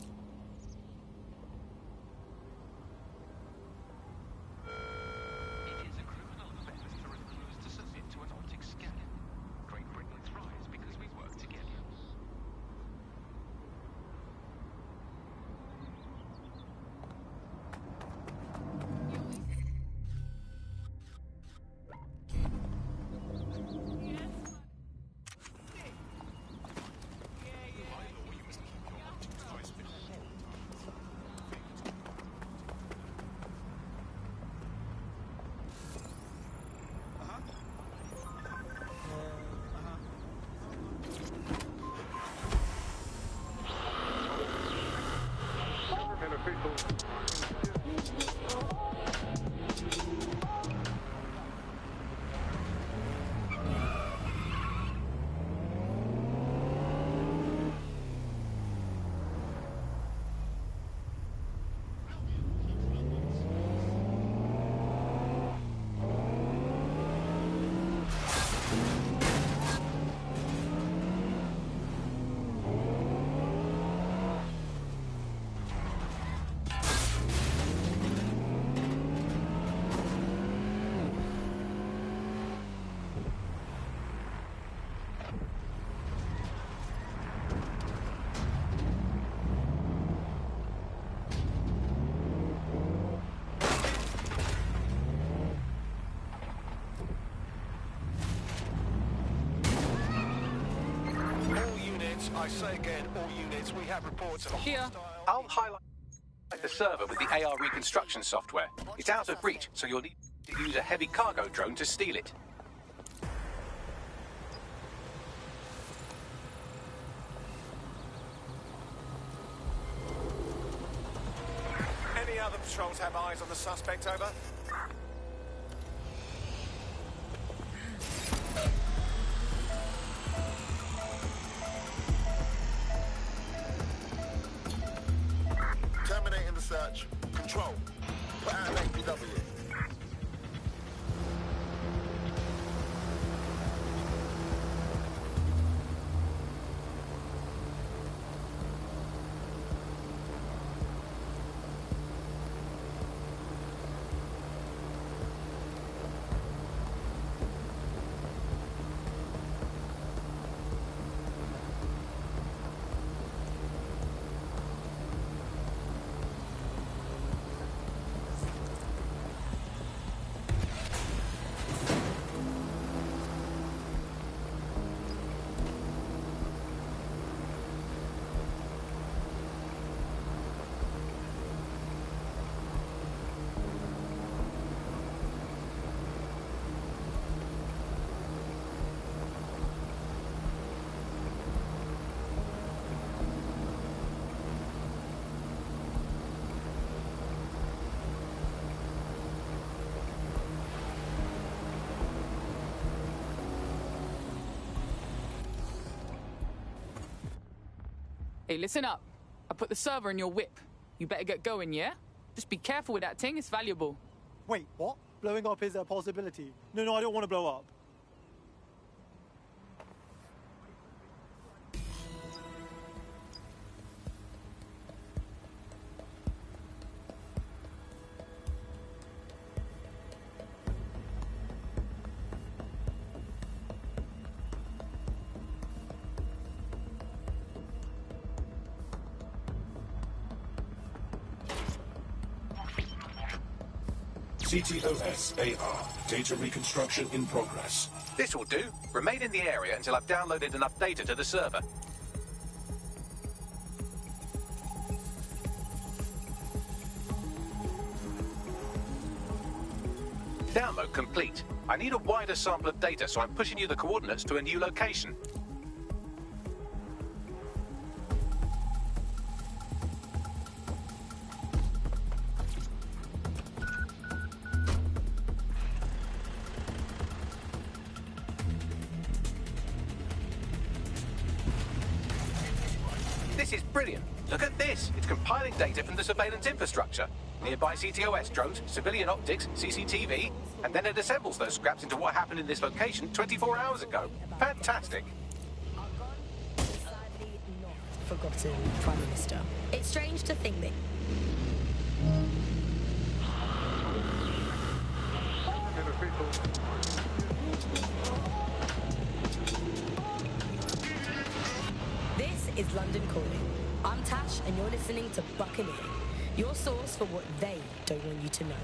I say again, all units, we have reports of a hostile...
I'll highlight the server with the AR reconstruction software. It's out of reach, so you'll need to use a heavy cargo drone to steal it.
Any other patrols have eyes on the suspect, over?
Terminating the search. Control. Put out an APW.
Hey, listen up. I put the server in your whip. You better get going, yeah? Just be careful with that thing, it's valuable.
Wait, what? Blowing up is a possibility. No, I don't want to blow up.
CTOS-AR. Data reconstruction in progress.
This will do. Remain in the area until I've downloaded enough data to the server. Download complete. I need a wider sample of data, so I'm pushing you the coordinates to a new location. This is brilliant. Look at this. It's compiling data from the surveillance infrastructure. Nearby CTOS drones, civilian optics, CCTV, and then it assembles those scraps into what happened in this location 24 hours ago. Fantastic.
Sadly not forgotten Prime Minister. It's strange to think that... This is London Calling. I'm Tash, and you're listening to Buccaneer, your source for what they don't want you to know.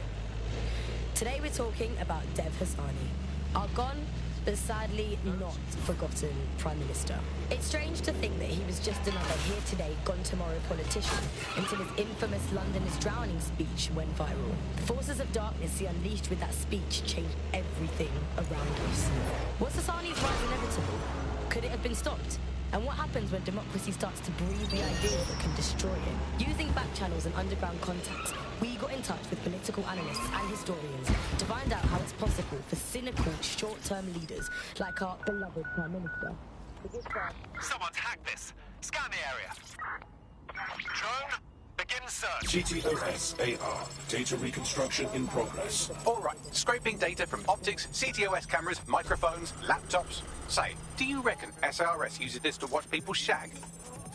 Today we're talking about Dev Hassani, our gone, but sadly not forgotten Prime Minister. It's strange to think that he was just another here today, gone tomorrow politician until his infamous London is drowning speech went viral. The forces of darkness he unleashed with that speech changed everything around us. Was Hassani's rise inevitable? Could it have been stopped? And what happens when democracy starts to breathe the ideas that can destroy it? Using back channels and underground contacts, we got in touch with political analysts and historians to find out how it's possible for cynical, short-term leaders like our beloved Prime Minister.
Someone's hacked this. Scan the area. Drone, begin search.
CTOS-AR. Data reconstruction in progress.
All right, scraping data from optics, CTOS cameras, microphones, laptops. Say, do you reckon SRS uses this to watch people shag?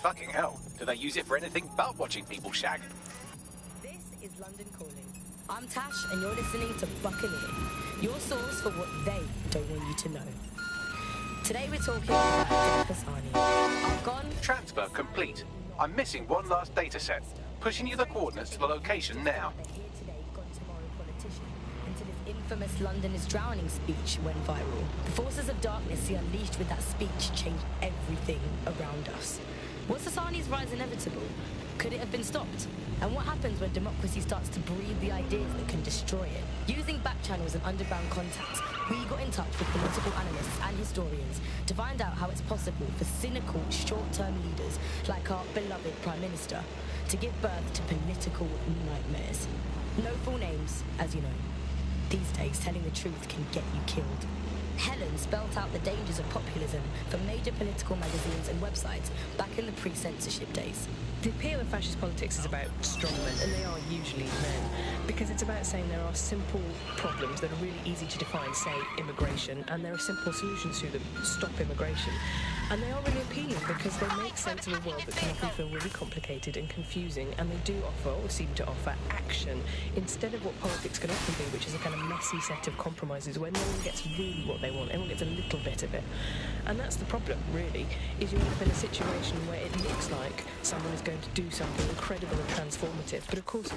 Fucking hell, do they use it for anything but watching people shag?
This is London Calling. I'm Tash, and you're listening to Buccaneer, your source for what they don't want you to know. Today we're talking about Dev Hassani. I've gone...
Transfer complete. I'm missing one last data set. Pushing you the coordinates to the location now.
Infamous London is drowning speech went viral. The forces of darkness he unleashed with that speech changed everything around us. Was Hassani's rise inevitable? Could it have been stopped? And what happens when democracy starts to breathe the ideas that can destroy it? Using back channels and underground contacts, we got in touch with political analysts and historians to find out how it's possible for cynical, short-term leaders like our beloved Prime Minister to give birth to political nightmares. No full names, as you know. These days, telling the truth can get you killed. Helen spelt out the dangers of populism for major political magazines and websites back in the pre-censorship days.
The appeal of fascist politics is about strongmen, and they are usually men, because it's about saying there are simple problems that are really easy to define, say immigration, and there are simple solutions to them, stop immigration. And they are really appealing because they make sense of a world that can often feel really complicated and confusing, and they do offer, or seem to offer, action instead of what politics can often be, which is a kind of messy set of compromises where no one gets really what they want, everyone gets a little bit of it. And that's the problem, really, is you end up in a situation where it looks like someone is going to do something incredible and transformative, but of course,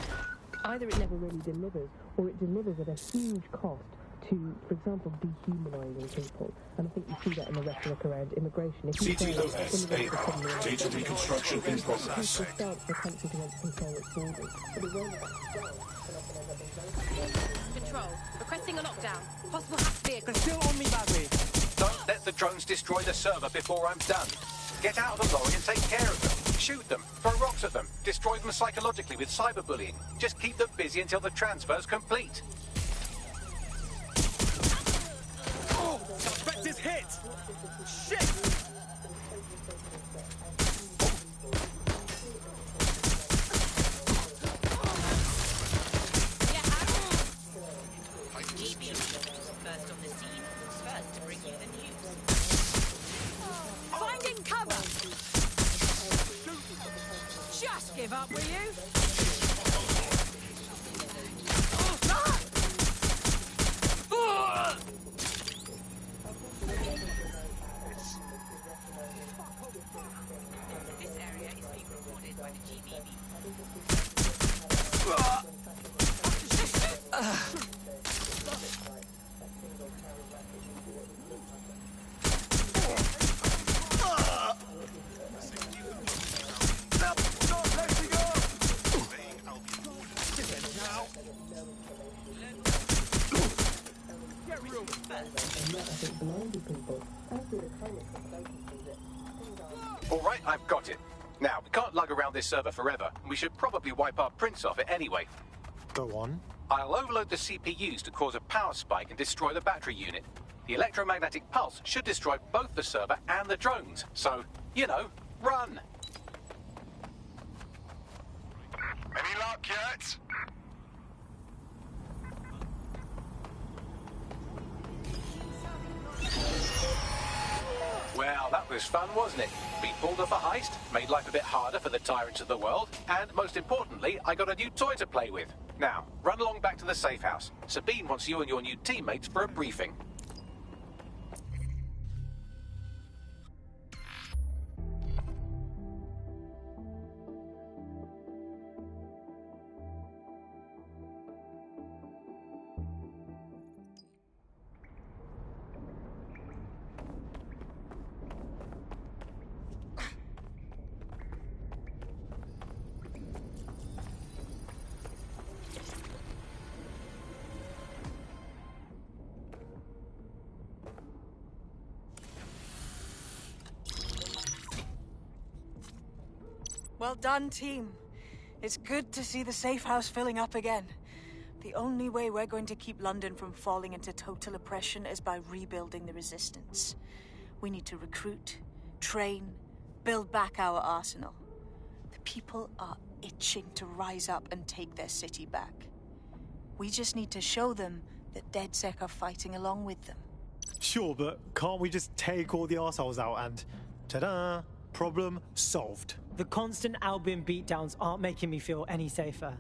either it never really delivers, or it delivers at a huge cost to, for example, dehumanising people. And I think you see that in the rhetoric around immigration. If you
CTOS-AR. Data reconstruction in progress.
The country to want to control its borders. But it won't.
Control. Requesting a lockdown. Possible hacked vehicle.
They're still on me, Bagley. Don't let the drones destroy the server before I'm done. Get out of the lorry and take care of them. Shoot them. Throw rocks at them. Destroy them psychologically with cyberbullying. Just keep them busy until the transfer's complete.
Oh! Suspect is hit! Shit!
First on the scene, first to bring you the news. Finding cover! Just give up, will you? This area is being recorded by the GBB.
All right, I've got it. Now, we can't lug around this server forever. We should probably wipe our prints off it anyway.
Go on.
I'll overload the CPUs to cause a power spike and destroy the battery unit. The electromagnetic pulse should destroy both the server and the drones. So, you know, run!
Any luck yet?
Well, that was fun, wasn't it? We pulled off a heist, made life a bit harder for the tyrants of the world, and most importantly, I got a new toy to play with. Now, run along back to the safe house. Sabine wants you and your new teammates for a briefing.
Well done, team. It's good to see the safe house filling up again. The only way we're going to keep London from falling into total oppression is by rebuilding the resistance. We need to recruit, train, build back our arsenal. The people are itching to rise up and take their city back. We just need to show them that DedSec are fighting along with them.
Sure, but can't we just take all the arseholes out and... ta-da! Problem solved.
The constant Albion beatdowns aren't making me feel any safer.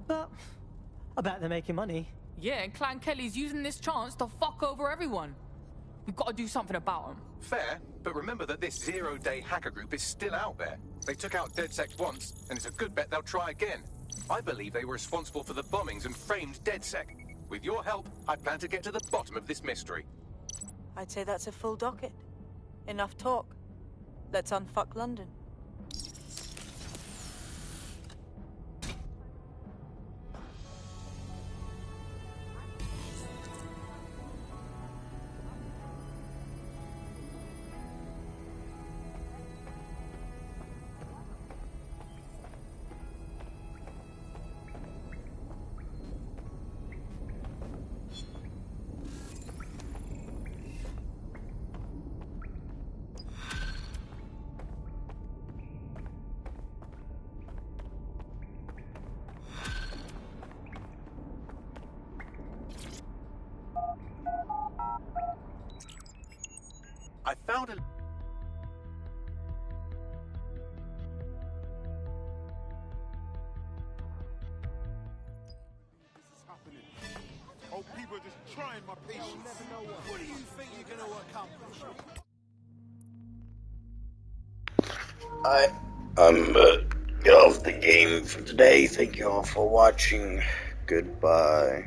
But I bet they're making money.
Yeah, and Clan Kelly's using this chance to fuck over everyone. We've got to do something about them.
Fair, but remember that this zero-day hacker group is still out there. They took out DedSec once, and it's a good bet they'll try again. I believe they were responsible for the bombings and framed DedSec. With your help, I plan to get to the bottom of this mystery.
I'd say that's a full docket. Enough talk. Let's unfuck London.
I found a...
Oh, people are just trying my patience. What do you think you're going to accomplish?
I'm off the game for today. Thank you all for watching. Goodbye.